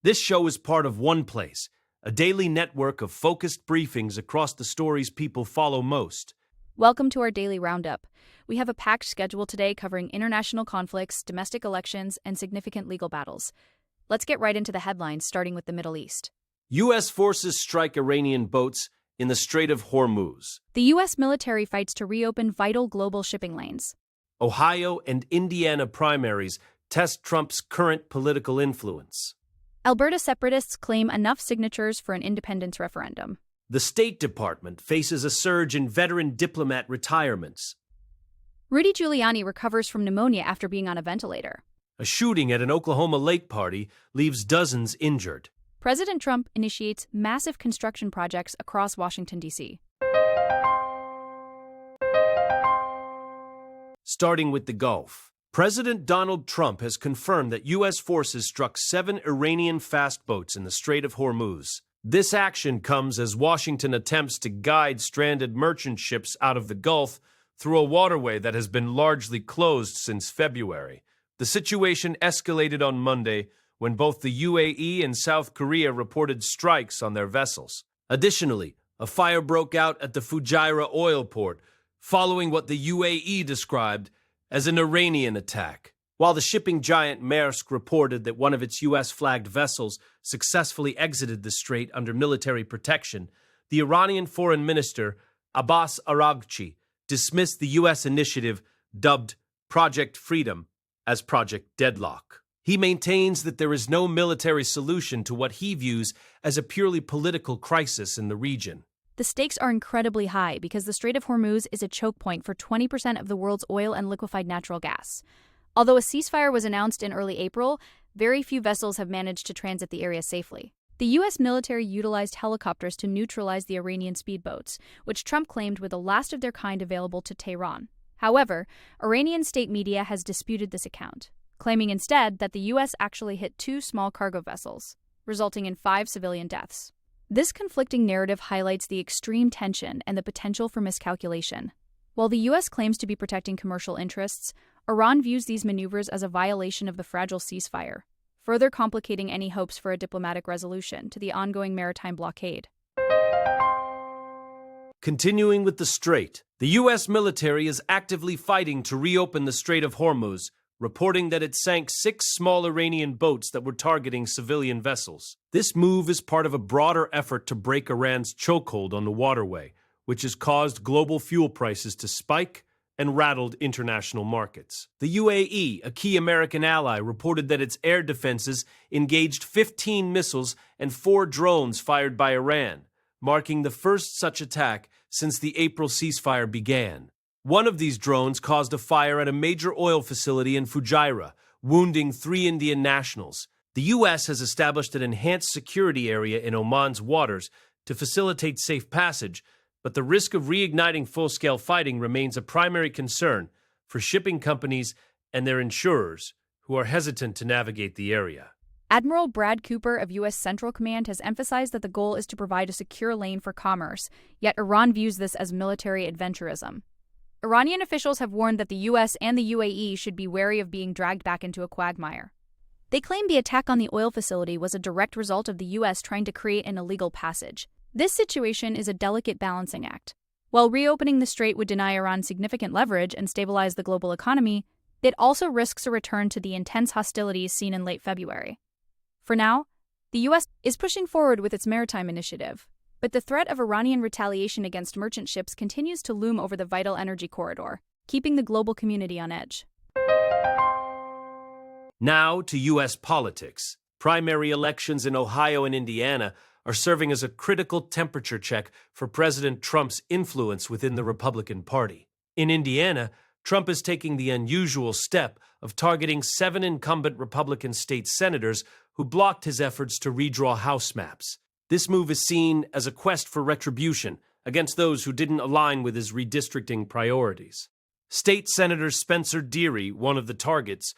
This show is part of OnePlace, a daily network of focused briefings across the stories people follow most. Welcome to our daily roundup. We have a packed schedule today covering international conflicts, domestic elections, and significant legal battles. Let's get right into the headlines, starting with the Middle East. U.S. forces strike Iranian boats in the Strait of Hormuz. The U.S. military fights to reopen vital global shipping lanes. Ohio and Indiana primaries test Trump's current political influence. Alberta separatists claim enough signatures for an independence referendum. The State Department faces a surge in veteran diplomat retirements. Rudy Giuliani recovers from pneumonia after being on a ventilator. A shooting at an Oklahoma Lake party leaves dozens injured. President Trump initiates massive construction projects across Washington, D.C. Starting with the Gulf, President Donald Trump has confirmed that U.S. forces struck 7 Iranian fast boats in the Strait of Hormuz. This action comes as Washington attempts to guide stranded merchant ships out of the Gulf through a waterway that has been largely closed since February. The situation escalated on Monday when both the UAE and South Korea reported strikes on their vessels. Additionally, a fire broke out at the Fujairah oil port, following what the UAE described as an Iranian attack. While the shipping giant Maersk reported that one of its U.S.-flagged vessels successfully exited the strait under military protection, the Iranian foreign minister, Abbas Araghchi, dismissed the U.S. initiative dubbed Project Freedom as Project Deadlock. He maintains that there is no military solution to what he views as a purely political crisis in the region. The stakes are incredibly high because the Strait of Hormuz is a choke point for 20% of the world's oil and liquefied natural gas. Although a ceasefire was announced in early April, very few vessels have managed to transit the area safely. The U.S. military utilized helicopters to neutralize the Iranian speedboats, which Trump claimed were the last of their kind available to Tehran. However, Iranian state media has disputed this account, claiming instead that the U.S. actually hit 2 small cargo vessels, resulting in 5 civilian deaths. This conflicting narrative highlights the extreme tension and the potential for miscalculation. While the U.S. claims to be protecting commercial interests, Iran views these maneuvers as a violation of the fragile ceasefire, further complicating any hopes for a diplomatic resolution to the ongoing maritime blockade. Continuing with the strait, the U.S. military is actively fighting to reopen the Strait of Hormuz, reporting that it sank 6 small Iranian boats that were targeting civilian vessels. This move is part of a broader effort to break Iran's chokehold on the waterway, which has caused global fuel prices to spike and rattled international markets. The UAE, a key American ally, reported that its air defenses engaged 15 missiles and 4 drones fired by Iran, marking the first such attack since the April ceasefire began. One of these drones caused a fire at a major oil facility in Fujairah, wounding 3 Indian nationals. The U.S. has established an enhanced security area in Oman's waters to facilitate safe passage, but the risk of reigniting full-scale fighting remains a primary concern for shipping companies and their insurers, who are hesitant to navigate the area. Admiral Brad Cooper of U.S. Central Command has emphasized that the goal is to provide a secure lane for commerce, yet Iran views this as military adventurism. Iranian officials have warned that the U.S. and the UAE should be wary of being dragged back into a quagmire. They claim the attack on the oil facility was a direct result of the U.S. trying to create an illegal passage. This situation is a delicate balancing act. While reopening the strait would deny Iran significant leverage and stabilize the global economy, it also risks a return to the intense hostilities seen in late February. For now, the U.S. is pushing forward with its maritime initiative, but the threat of Iranian retaliation against merchant ships continues to loom over the vital energy corridor, keeping the global community on edge. Now to U.S. politics. Primary elections in Ohio and Indiana are serving as a critical temperature check for President Trump's influence within the Republican Party. In Indiana, Trump is taking the unusual step of targeting 7 incumbent Republican state senators who blocked his efforts to redraw House maps. This move is seen as a quest for retribution against those who didn't align with his redistricting priorities. State Senator Spencer Deary, one of the targets,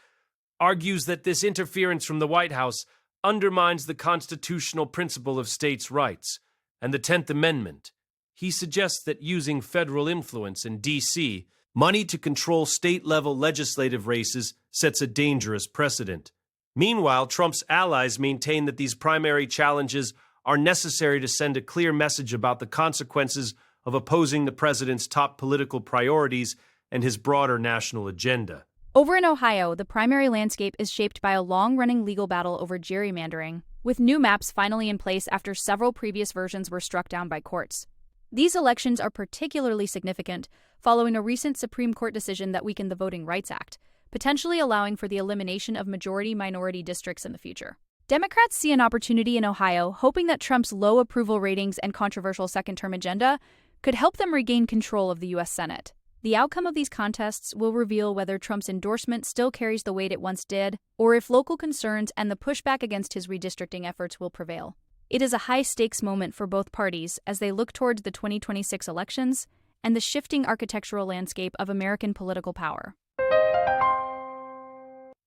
argues that this interference from the White House undermines the constitutional principle of states' rights and the 10th Amendment. He suggests that using federal influence in D.C., money to control state-level legislative races, sets a dangerous precedent. Meanwhile, Trump's allies maintain that these primary challenges are necessary to send a clear message about the consequences of opposing the president's top political priorities and his broader national agenda. Over in Ohio, the primary landscape is shaped by a long-running legal battle over gerrymandering, with new maps finally in place after several previous versions were struck down by courts. These elections are particularly significant following a recent Supreme Court decision that weakened the Voting Rights Act, potentially allowing for the elimination of majority-minority districts in the future. Democrats see an opportunity in Ohio, hoping that Trump's low approval ratings and controversial second-term agenda could help them regain control of the U.S. Senate. The outcome of these contests will reveal whether Trump's endorsement still carries the weight it once did, or if local concerns and the pushback against his redistricting efforts will prevail. It is a high-stakes moment for both parties as they look towards the 2026 elections and the shifting architectural landscape of American political power.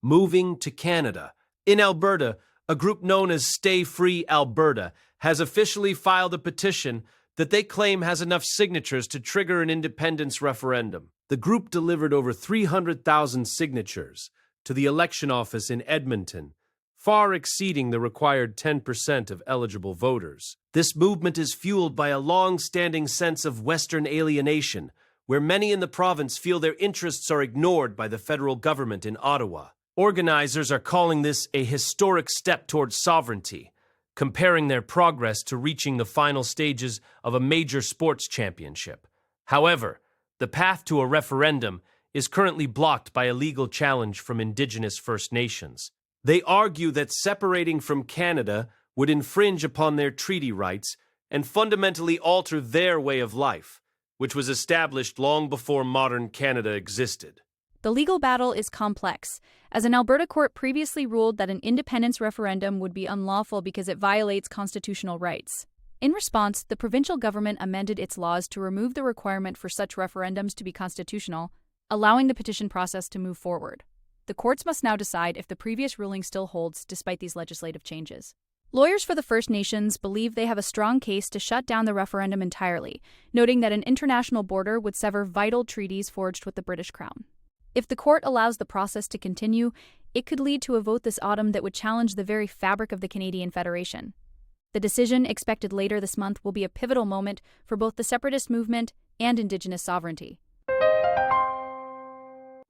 Moving to Canada. In Alberta, a group known as Stay Free Alberta has officially filed a petition that they claim has enough signatures to trigger an independence referendum. The group delivered over 300,000 signatures to the election office in Edmonton, far exceeding the required 10% of eligible voters. This movement is fueled by a long-standing sense of Western alienation, where many in the province feel their interests are ignored by the federal government in Ottawa. Organizers are calling this a historic step towards sovereignty, comparing their progress to reaching the final stages of a major sports championship. However, the path to a referendum is currently blocked by a legal challenge from Indigenous First Nations. They argue that separating from Canada would infringe upon their treaty rights and fundamentally alter their way of life, which was established long before modern Canada existed. The legal battle is complex, as an Alberta court previously ruled that an independence referendum would be unlawful because it violates constitutional rights. In response, the provincial government amended its laws to remove the requirement for such referendums to be constitutional, allowing the petition process to move forward. The courts must now decide if the previous ruling still holds despite these legislative changes. Lawyers for the First Nations believe they have a strong case to shut down the referendum entirely, noting that an international border would sever vital treaties forged with the British Crown. If the court allows the process to continue, it could lead to a vote this autumn that would challenge the very fabric of the Canadian Federation. The decision, expected later this month, will be a pivotal moment for both the separatist movement and Indigenous sovereignty.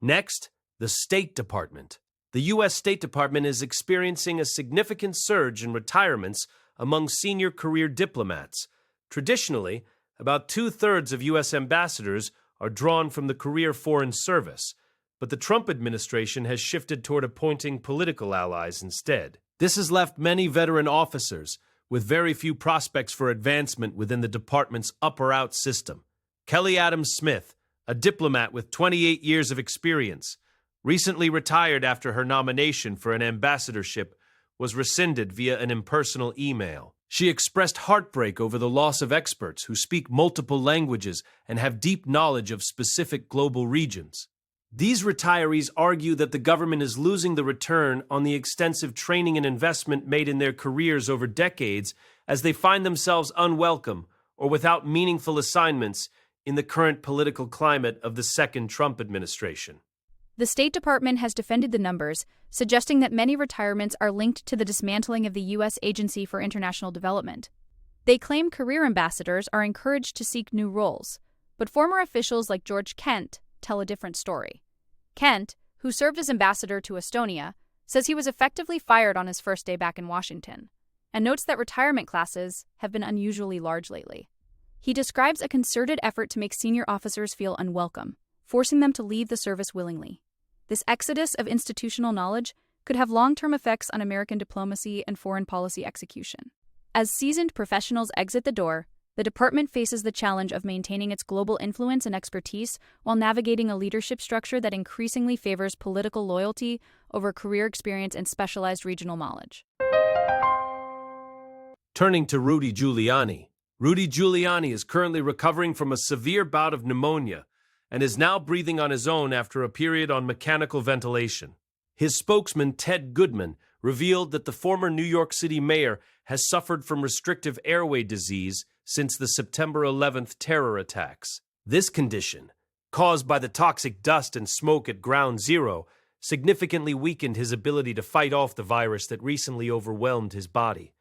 Next, the State Department. The U.S. State Department is experiencing a significant surge in retirements among senior career diplomats. Traditionally, about 2/3 of U.S. ambassadors are drawn from the career foreign service, but the Trump administration has shifted toward appointing political allies instead. This has left many veteran officers with very few prospects for advancement within the department's up-or-out system. Kelly Adams Smith, a diplomat with 28 years of experience, recently retired after her nomination for an ambassadorship was rescinded via an impersonal email. She expressed heartbreak over the loss of experts who speak multiple languages and have deep knowledge of specific global regions. These retirees argue that the government is losing the return on the extensive training and investment made in their careers over decades as they find themselves unwelcome or without meaningful assignments in the current political climate of the second Trump administration. The State Department has defended the numbers, suggesting that many retirements are linked to the dismantling of the U.S. Agency for International Development. They claim career ambassadors are encouraged to seek new roles, but former officials like George Kent tell a different story. Kent, who served as ambassador to Estonia, says he was effectively fired on his first day back in Washington, and notes that retirement classes have been unusually large lately. He describes a concerted effort to make senior officers feel unwelcome, forcing them to leave the service willingly. This exodus of institutional knowledge could have long-term effects on American diplomacy and foreign policy execution. As seasoned professionals exit the door, the department faces the challenge of maintaining its global influence and expertise while navigating a leadership structure that increasingly favors political loyalty over career experience and specialized regional knowledge. Turning to Rudy Giuliani. Rudy Giuliani is currently recovering from a severe bout of pneumonia and is now breathing on his own after a period on mechanical ventilation. His spokesman, Ted Goodman, revealed that the former New York City mayor has suffered from restrictive airway disease since the September 11th terror attacks. This condition, caused by the toxic dust and smoke at Ground Zero, significantly weakened his ability to fight off the virus that recently overwhelmed his body.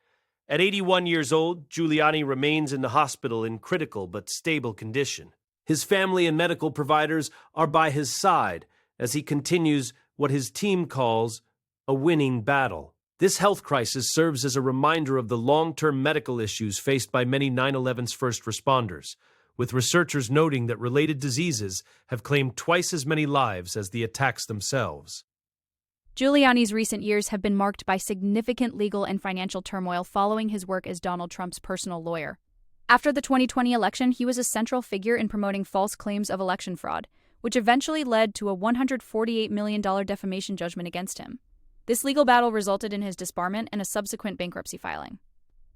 At 81 years old, Giuliani remains in the hospital in critical but stable condition. His family and medical providers are by his side as he continues what his team calls a winning battle. This health crisis serves as a reminder of the long-term medical issues faced by many 9/11's first responders, with researchers noting that related diseases have claimed twice as many lives as the attacks themselves. Giuliani's recent years have been marked by significant legal and financial turmoil following his work as Donald Trump's personal lawyer. After the 2020 election, he was a central figure in promoting false claims of election fraud, which eventually led to a $148 million defamation judgment against him. This legal battle resulted in his disbarment and a subsequent bankruptcy filing.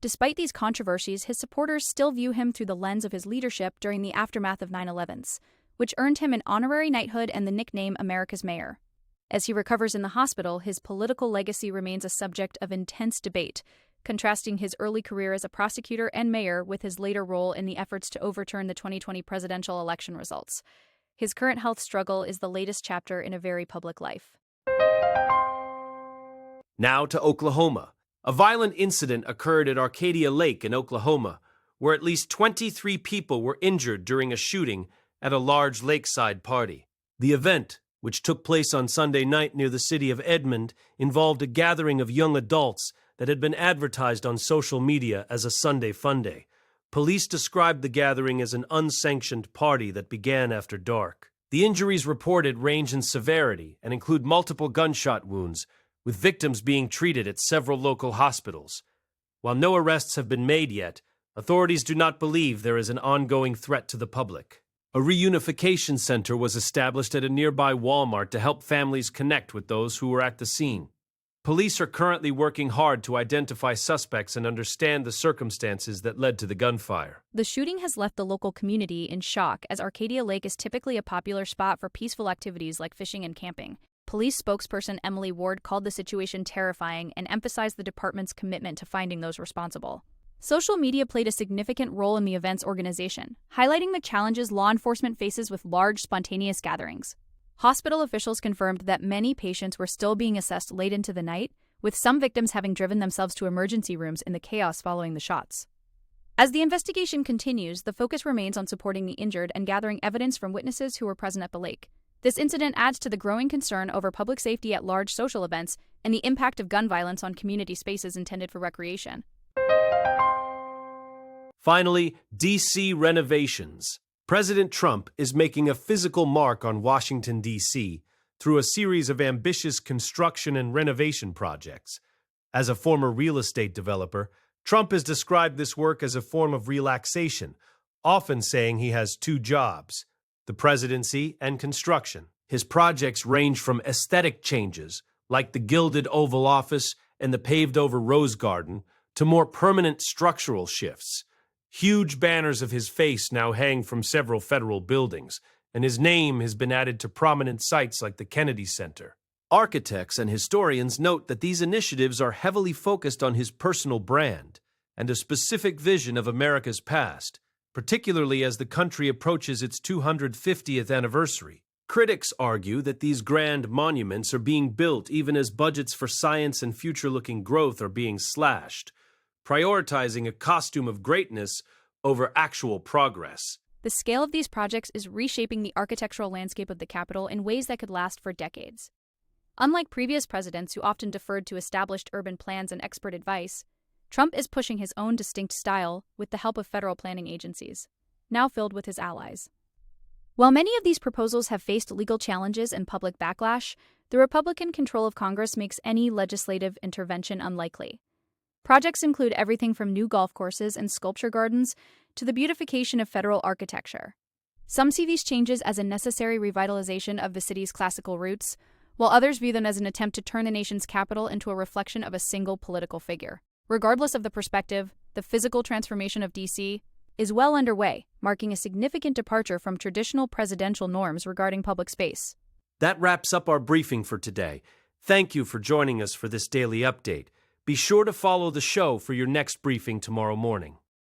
Despite these controversies, his supporters still view him through the lens of his leadership during the aftermath of 9/11's, which earned him an honorary knighthood and the nickname America's Mayor. As he recovers in the hospital, his political legacy remains a subject of intense debate, contrasting his early career as a prosecutor and mayor with his later role in the efforts to overturn the 2020 presidential election results. His current health struggle is the latest chapter in a very public life. Now to Oklahoma. A violent incident occurred at Arcadia Lake in Oklahoma, where at least 23 people were injured during a shooting at a large lakeside party. The event, which took place on Sunday night near the city of Edmond, involved a gathering of young adults that had been advertised on social media as a Sunday Funday. Police described the gathering as an unsanctioned party that began after dark. The injuries reported range in severity and include multiple gunshot wounds, with victims being treated at several local hospitals. While no arrests have been made yet, authorities do not believe there is an ongoing threat to the public. A reunification center was established at a nearby Walmart to help families connect with those who were at the scene. Police are currently working hard to identify suspects and understand the circumstances that led to the gunfire. The shooting has left the local community in shock, as Arcadia Lake is typically a popular spot for peaceful activities like fishing and camping. Police spokesperson Emily Ward called the situation terrifying and emphasized the department's commitment to finding those responsible. Social media played a significant role in the event's organization, highlighting the challenges law enforcement faces with large, spontaneous gatherings. Hospital officials confirmed that many patients were still being assessed late into the night, with some victims having driven themselves to emergency rooms in the chaos following the shots. As the investigation continues, the focus remains on supporting the injured and gathering evidence from witnesses who were present at the lake. This incident adds to the growing concern over public safety at large social events and the impact of gun violence on community spaces intended for recreation. Finally, D.C. renovations. President Trump is making a physical mark on Washington, D.C. through a series of ambitious construction and renovation projects. As a former real estate developer, Trump has described this work as a form of relaxation, often saying he has two jobs: the presidency and construction. His projects range from aesthetic changes, like the gilded Oval Office and the paved-over Rose Garden, to more permanent structural shifts. Huge banners of his face now hang from several federal buildings, and his name has been added to prominent sites like the Kennedy Center. Architects and historians note that these initiatives are heavily focused on his personal brand and a specific vision of America's past, particularly as the country approaches its 250th anniversary. Critics argue that these grand monuments are being built even as budgets for science and future-looking growth are being slashed, prioritizing a costume of greatness over actual progress. The scale of these projects is reshaping the architectural landscape of the Capitol in ways that could last for decades. Unlike previous presidents who often deferred to established urban plans and expert advice, Trump is pushing his own distinct style with the help of federal planning agencies, now filled with his allies. While many of these proposals have faced legal challenges and public backlash, the Republican control of Congress makes any legislative intervention unlikely. Projects include everything from new golf courses and sculpture gardens to the beautification of federal architecture. Some see these changes as a necessary revitalization of the city's classical roots, while others view them as an attempt to turn the nation's capital into a reflection of a single political figure. Regardless of the perspective, the physical transformation of D.C. is well underway, marking a significant departure from traditional presidential norms regarding public space. That wraps up our briefing for today. Thank you for joining us for this daily update. Be sure to follow the show for your next briefing tomorrow morning.